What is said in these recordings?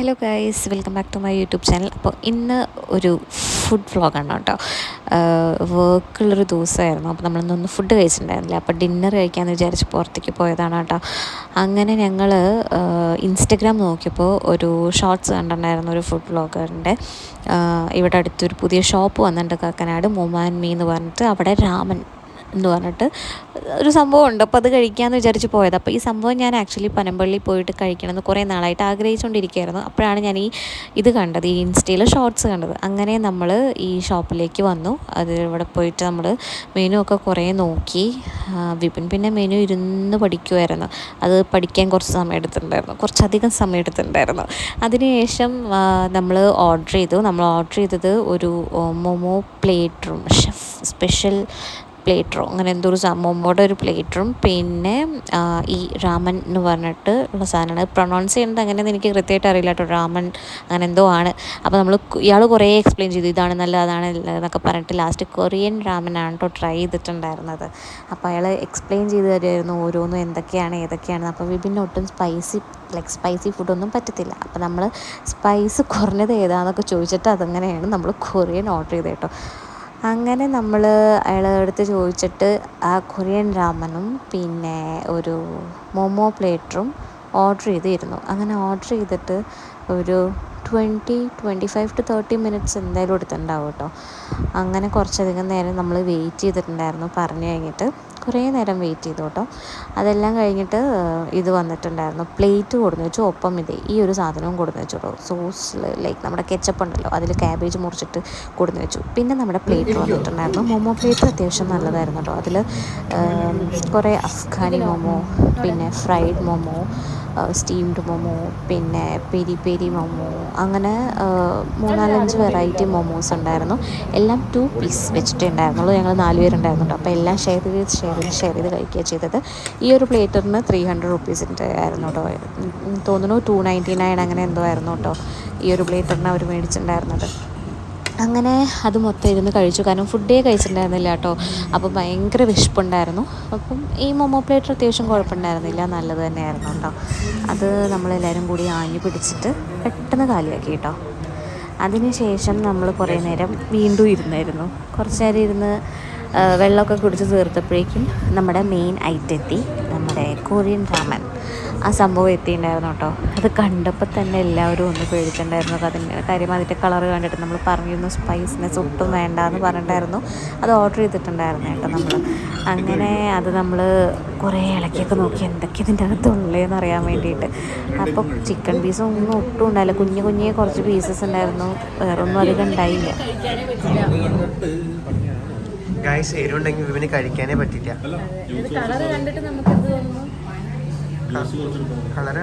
Hello guys, welcome back to my YouTube channel. അപ്പോൾ ഇന്ന് ഒരു ഫുഡ് വ്ളോഗാണ് കേട്ടോ. വർക്കുള്ളൊരു ദിവസമായിരുന്നു. അപ്പോൾ നമ്മളിന്നൊന്ന് ഫുഡ് കഴിച്ചിട്ടുണ്ടായിരുന്നില്ല. അപ്പോൾ ഡിന്നർ കഴിക്കാമെന്ന് വിചാരിച്ച് പുറത്തേക്ക് പോയതാണ് കേട്ടോ. അങ്ങനെ ഞങ്ങൾ ഇൻസ്റ്റഗ്രാം നോക്കിയപ്പോൾ ഒരു ഷോർട്സ് കണ്ടിട്ടുണ്ടായിരുന്നു ഒരു ഫുഡ് വ്ളോഗറിൻ്റെ. ഇവിടെ അടുത്തൊരു പുതിയ ഷോപ്പ് വന്നിട്ടുണ്ട് കാക്കനാട്, മൊമാൻ മീ എന്ന് പറഞ്ഞിട്ട്. അവിടെ രാമൻ എന്ന് പറഞ്ഞിട്ട് ഒരു സംഭവമുണ്ട്. അപ്പോൾ അത് കഴിക്കാമെന്ന് വിചാരിച്ച് പോയത്. അപ്പോൾ ഈ സംഭവം ഞാൻ ആക്ച്വലി പനമ്പള്ളി പോയിട്ട് കഴിക്കണമെന്ന് കുറേ നാളായിട്ട് ആഗ്രഹിച്ചുകൊണ്ടിരിക്കുകയായിരുന്നു. അപ്പോഴാണ് ഞാൻ ഇത് കണ്ടത്, ഈ ഇൻസ്റ്റയിൽ ഷോർട്സ് കണ്ടത്. അങ്ങനെ നമ്മൾ ഈ ഷോപ്പിലേക്ക് വന്നു. അത് ഇവിടെ പോയിട്ട് നമ്മൾ മെനു ഒക്കെ കുറേ നോക്കി. വിപിൻ പിന്നെ മെനു ഇരുന്ന് പഠിക്കുമായിരുന്നു. അത് പഠിക്കാൻ കുറച്ച് സമയം എടുത്തിട്ടുണ്ടായിരുന്നു, കുറച്ചധികം സമയം എടുത്തിട്ടുണ്ടായിരുന്നു. അതിനുശേഷം നമ്മൾ ഓർഡർ ചെയ്തു. നമ്മൾ ഓർഡർ ചെയ്തത് ഒരു മൊമോ പ്ലേറ്ററും ഷെഫ് സ്പെഷ്യൽ പ്ലേറ്ററോ അങ്ങനെ എന്തോ ഒരു മൊമോയുടെ ഒരു പ്ലേറ്ററും പിന്നെ ഈ രാമൻ എന്ന് പറഞ്ഞിട്ട് ഉള്ള സാധനമാണ്. പ്രൊണൗൺസ് ചെയ്യുന്നത് അങ്ങനെയെന്ന് എനിക്ക് കൃത്യമായിട്ട് അറിയില്ല കേട്ടോ. രാമൻ അങ്ങനെ എന്തോ ആണ്. അപ്പോൾ ഇയാൾ കുറേ എക്സ്പ്ലെയിൻ ചെയ്തു, ഇതാണ് നല്ലത് അതാണ് എന്നൊക്കെ പറഞ്ഞിട്ട് ലാസ്റ്റ് കൊറിയൻ രാമനാണ് കേട്ടോ ട്രൈ ചെയ്തിട്ടുണ്ടായിരുന്നത്. അപ്പോൾ അയാൾ എക്സ്പ്ലെയിൻ ചെയ്ത് തരുമായിരുന്നു ഓരോന്നും ഏതൊക്കെയാണ്. അപ്പോൾ വിപിന് ഒട്ടും സ്പൈസി ഫുഡൊന്നും പറ്റത്തില്ല. അപ്പോൾ നമ്മൾ സ്പൈസ് കുറഞ്ഞത് ഏതാണെന്നൊക്കെ ചോദിച്ചിട്ട് അതങ്ങനെയാണ് നമ്മൾ കൊറിയൻ ഓർഡർ ചെയ്തത് കേട്ടോ. അങ്ങനെ നമ്മൾ അയാളുടെ അടുത്ത് ചോദിച്ചിട്ട് ആ കൊറിയൻ രാമനും പിന്നെ ഒരു മൊമോ പ്ലേറ്ററും ഓർഡർ ചെയ്തിരുന്നു. അങ്ങനെ ഓർഡർ ചെയ്തിട്ട് ഒരു 25 to 30 മിനിറ്റ്സ് എന്തായാലും എടുത്തിട്ടുണ്ടാവും കേട്ടോ. അങ്ങനെ കുറച്ചധികം നേരം നമ്മൾ വെയിറ്റ് ചെയ്തിട്ടുണ്ടായിരുന്നു. പറഞ്ഞു കഴിഞ്ഞിട്ട് കുറേ നേരം വെയിറ്റ് ചെയ്തു കേട്ടോ. അതെല്ലാം കഴിഞ്ഞിട്ട് ഇത് വന്നിട്ടുണ്ടായിരുന്നു, പ്ലേറ്റ് കൊടുന്ന് വെച്ചു. ഒപ്പം ഈ ഒരു സാധനവും കൊടുന്ന് വെച്ചു കേട്ടോ. സോസിൽ നമ്മുടെ കെച്ചപ്പ് ഉണ്ടല്ലോ, അതിൽ ക്യാബേജ് മുറിച്ചിട്ട് കൊടുന്ന് വെച്ചു. പിന്നെ നമ്മുടെ പ്ലേറ്റ് വന്നിട്ടുണ്ടായിരുന്നു. മൊമോ പ്ലേറ്റ് അത്യാവശ്യം നല്ലതായിരുന്നു കേട്ടോ. അതിൽ കുറേ അഫ്ഗാനി മൊമോ, പിന്നെ ഫ്രൈഡ് മൊമോ, സ്റ്റീംഡ് മൊമോ, പിന്നെ പെരി പെരി മൊമോ, അങ്ങനെ 3-4 വെറൈറ്റി മൊമോസ് ഉണ്ടായിരുന്നു. എല്ലാം 2 പീസ് വെച്ചിട്ടേ ഉണ്ടായിരുന്നുള്ളൂ. ഞങ്ങൾ 4 പേരുണ്ടായിരുന്നു കേട്ടോ. അപ്പോൾ എല്ലാം ഷെയർ ചെയ്ത് കഴിക്കുക ചെയ്തത്. ഈ ഒരു പ്ലേറ്ററിന് 300 റുപ്പീസിൻ്റെ ആയിരുന്നു കേട്ടോ. തോന്നുന്നു 299 അങ്ങനെ എന്തോ ആയിരുന്നു കേട്ടോ ഈ ഒരു പ്ലേറ്ററിന് അവർ മേടിച്ചിട്ടുണ്ടായിരുന്നത്. അങ്ങനെ അത് മൊത്തം ഇരുന്ന് കഴിച്ചു. കാരണം ഫുഡേ കഴിച്ചിട്ടുണ്ടായിരുന്നില്ല കേട്ടോ. അപ്പോൾ ഭയങ്കര വിശപ്പുണ്ടായിരുന്നു. അപ്പം ഈ മൊമോ പ്ലേറ്റർ അത്യാവശ്യം കുഴപ്പമുണ്ടായിരുന്നില്ല, നല്ലത് തന്നെയായിരുന്നു കേട്ടോ. അത് നമ്മളെല്ലാവരും കൂടി ആഞ്ഞു പിടിച്ചിട്ട് പെട്ടെന്ന് കാലിയാക്കി കേട്ടോ. അതിനുശേഷം നമ്മൾ കുറേ നേരം വീണ്ടും ഇരുന്നായിരുന്നു. കുറച്ച് നേരം ഇരുന്ന് വെള്ളമൊക്കെ കുടിച്ച് തീർത്തപ്പോഴേക്കും നമ്മുടെ മെയിൻ ഐറ്റം എത്തി, നമ്മുടെ കൊറിയൻ രാമൻ. ആ സംഭവം എത്തിയിട്ടുണ്ടായിരുന്നു കേട്ടോ. അത് കണ്ടപ്പോൾ തന്നെ എല്ലാവരും ഒന്ന് പേടിച്ചിട്ടുണ്ടായിരുന്നു. അതിൻ്റെ കാര്യം അതിൻ്റെ കളറ് കണ്ടിട്ട് നമ്മൾ പറഞ്ഞിരുന്നു സ്പൈസിനെസ് ഒട്ടും വേണ്ട എന്ന് പറഞ്ഞിട്ടായിരുന്നു അത് ഓർഡർ ചെയ്തിട്ടുണ്ടായിരുന്നു കേട്ടോ നമ്മൾ. അങ്ങനെ അത് നമ്മൾ കുറേ ഇളക്കിയൊക്കെ നോക്കി എന്തൊക്കെ ഇതിൻ്റെ അകത്തുള്ളതെന്ന് അറിയാൻ വേണ്ടിയിട്ട്. അപ്പോൾ ചിക്കൻ പീസും ഒട്ടും ഉണ്ടായില്ല, കുഞ്ഞു കുറച്ച് പീസസ് ഉണ്ടായിരുന്നു, വേറൊന്നും അധികം ഉണ്ടായില്ല. ഗൈസ്, എരിവുണ്ടെങ്കിൽ വിപിന് കഴിക്കാനേ പറ്റില്ല. കളറ് കണ്ടിട്ട് നമുക്ക് എന്ത് തോന്നുന്നു? കളറ്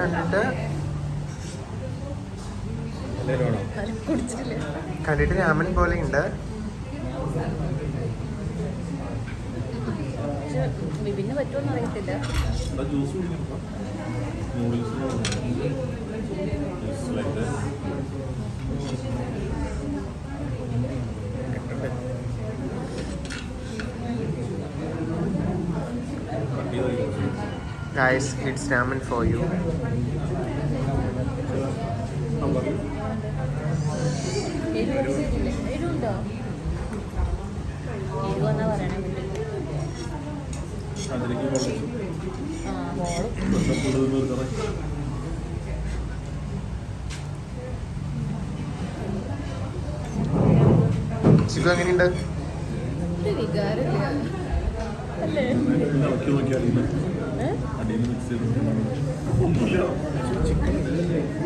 കണ്ടിട്ട് രാമൻ പോലെ ഉണ്ട്. വിപിന് പറ്റുമെന്ന് അറിയത്തില്ല. Guys, it's ramen for you. Chikoo എങ്ങനെയുണ്ട്?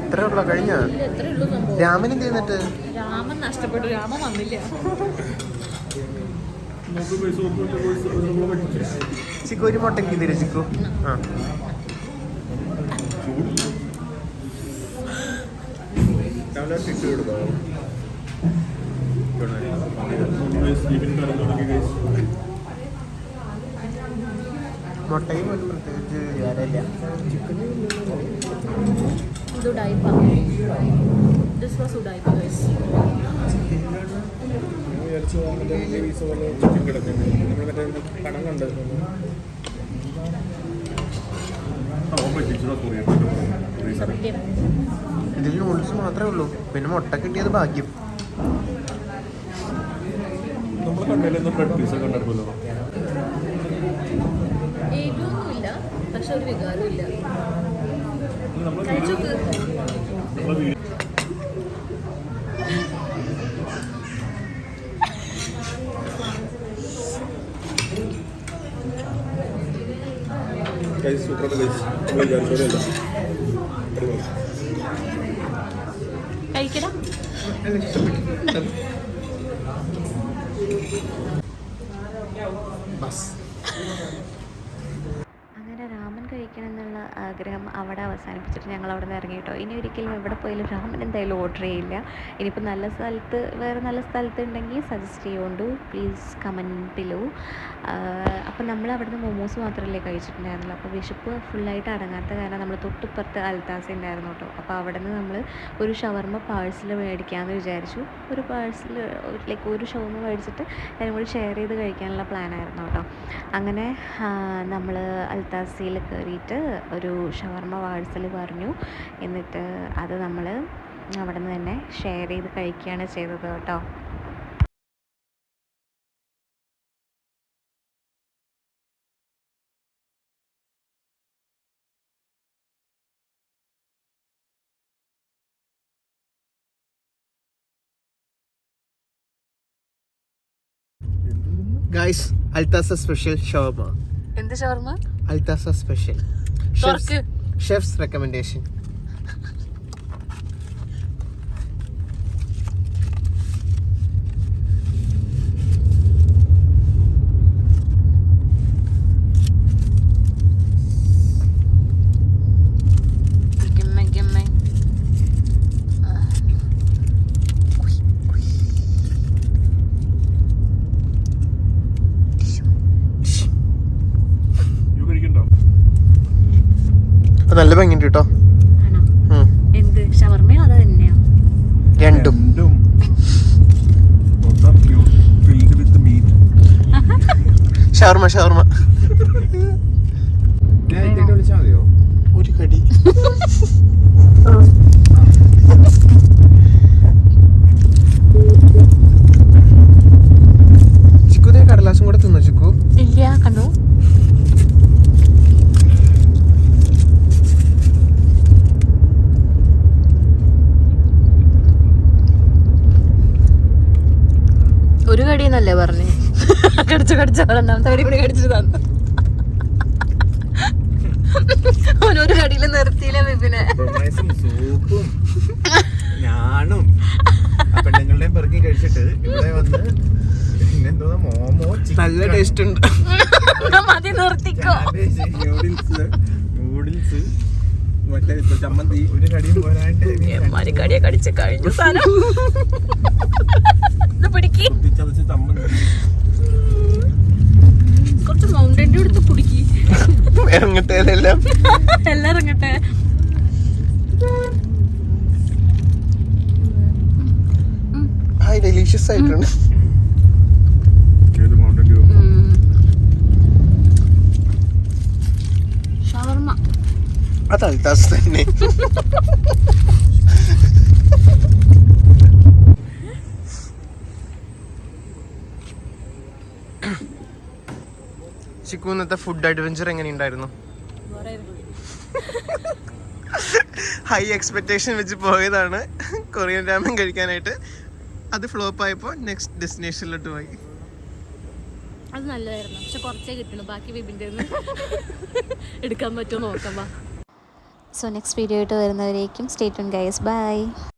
ഇത്ര ഉള്ള കഴിഞ്ഞ രാമൻ എന്ത് ചെയ്യുന്നിട്ട്? രാമൻ നഷ്ടപ്പെട്ടു, രാമൻ വന്നില്ല. ചിക്കു ഒരു മുട്ടയ്ക്ക് തരും ചിക്കു. ആ മുട്ടയും ഒരു പ്രത്യേകിച്ച് ഞാനല്ല. ഇത് ഉഡായിപ്പാ. ദിസ് വാസ് ഉഡായിപ്പാ ഗൈസ്. സത്യം ഇതിൽ നൂഡിൽസ് മാത്രമേ ഉള്ളൂ, പിന്നെ മുട്ട കിട്ടിയത് ഭാഗ്യം. നമ്മൾ കണ്ടതിലൊന്നും ബ്രെഡ് പീസ് ഒക്കെ ഉണ്ടായിരുന്നല്ലോ. എരിവൊന്നുമില്ല, പക്ഷെ ഒരു വികാരവും ഇല്ല. കഴിക്കടാ. അങ്ങനെ രാമൻ കഴിക്കണം എന്നുള്ള ആഗ്രഹം അവിടെ അവസാനിപ്പിച്ചിട്ട് ഞങ്ങൾ അവിടെ നിന്ന് ഇറങ്ങി കേട്ടോ. ഇനി ഒരിക്കലും എവിടെ പോയാലും രാമൻ എന്തായാലും ഓർഡർ ചെയ്യില്ല. ഇനിയിപ്പോൾ നല്ല സ്ഥലത്ത്, വേറെ നല്ല സ്ഥലത്ത് ഉണ്ടെങ്കിൽ സജസ്റ്റ് ചെയ്യുകൊണ്ട് പ്ലീസ് കമൻറ്റ് ബിലോ. അപ്പോൾ നമ്മൾ അവിടുന്ന് മൊമോസ് മാത്രമല്ലേ കഴിച്ചിട്ടുണ്ടായിരുന്നുള്ളൂ. അപ്പോൾ വിശപ്പ് ഫുള്ളായിട്ട് അടങ്ങാത്ത കാരണം നമ്മൾ തൊട്ടിപ്പുറത്ത് അൽത്താസ ഉണ്ടായിരുന്നു കേട്ടോ. അപ്പോൾ അവിടെ നിന്ന് നമ്മൾ ഒരു ഷവർമ്മ പാഴ്സൽ മേടിക്കാമെന്ന് വിചാരിച്ചു. ഒരു പാഴ്സൽ ലൈക്ക് ഒരു ഷവർമ്മ മേടിച്ചിട്ട് എല്ലാവരും കൂടി ഷെയർ ചെയ്ത് കഴിക്കാനുള്ള പ്ലാനായിരുന്നു കേട്ടോ. അങ്ങനെ നമ്മൾ അൽത്താസയിൽ കയറിയിട്ട് ഒരു ഷവർമ്മ പാഴ്സൽ പറഞ്ഞു. എന്നിട്ട് അത് നമ്മൾ അവിടെ നിന്ന് തന്നെ ഷെയർ ചെയ്ത് കഴിക്കുകയാണ് ചെയ്തത് കേട്ടോ. ഗൈസ്, അൽത്താസ സ്പെഷ്യൽ ഷവർമ. എന്ത് ഷവർമ്മ? Al Thaza special chefs recommendation. നല്ല ഭംഗിയുണ്ട് കേട്ടോ. എന്ത് ഷവർമ്മയോ അത് തന്നെയോ? രണ്ടും. ഷവർമ ഷവർമ. ഒരു കടി. ചിക്കുതേ കടലാസും കൂടെ തിന്നോ ചിക്കു? ഇല്ല, കണ്ടു. ഒരു കടിയെന്നല്ലേ പറഞ്ഞു? കടിച്ചു രണ്ടാമത്തെ കടി കൂടി കടിച്ചിട്ട് തന്നു. ഒരു കടിയിൽ നിർത്തിയില്ല വിപിനെ. സൂപ്പും ഞാനും പെണ്ണുങ്ങളുടെയും പെറുക്കി കഴിച്ചിട്ട് ഇവിടെ വന്ന് പിന്നെന്തോ മോമോ നല്ല ടേസ്റ്റ് ഉണ്ട്. മതി, നിർത്തിക്കോ. നൂഡിൽസ് മറ്റേ ചമ്മന്തി ഒരു കടിയും പോരാണ്ട് കടിയെ കടിച്ച് കഴിഞ്ഞു സാധനം. പിടിക്ക്, ചമ്മന്തി കുറച്ച് മൗണ്ടൻ ഡ്യൂ എടുത്ത് പിടിക്ക്. ഇറങ്ങട്ടെ എല്ലാം ഇറങ്ങട്ടെ. ഹായ്, ഡെലീഷ്യസ് ആയിട്ടുണ്ട്. ഷവർമ്മ അത് അൽത്താസ് തന്നെ. ചിക്കു, ഇന്നത്തെ ഫുഡ് അഡ്വഞ്ചർ എങ്ങനെയുണ്ടായിരുന്നു? ഹൈ എക്സ്പെക്ടേഷൻ വെച്ച് പോയതാണ് കൊറിയൻ രാമൻ കഴിക്കാനായിട്ട്. അത് ഫ്ലോപ്പ് ആയപ്പോൾ നെക്സ്റ്റ് ഡെസ്റ്റിനേഷനിലോട്ട് പോയി. അത് നല്ലതായിരുന്നു, പക്ഷെ കുറച്ചേ കിട്ടണു. ബാക്കി വിപിൻ്റെ എടുക്കാൻ പറ്റുമോ നോക്കാം. സോ നെക്സ്റ്റ് വീഡിയോ ആയിട്ട് വരുന്നവരേക്കും സ്റ്റേ ട്യൂൺ ഗൈസ്. ബൈ.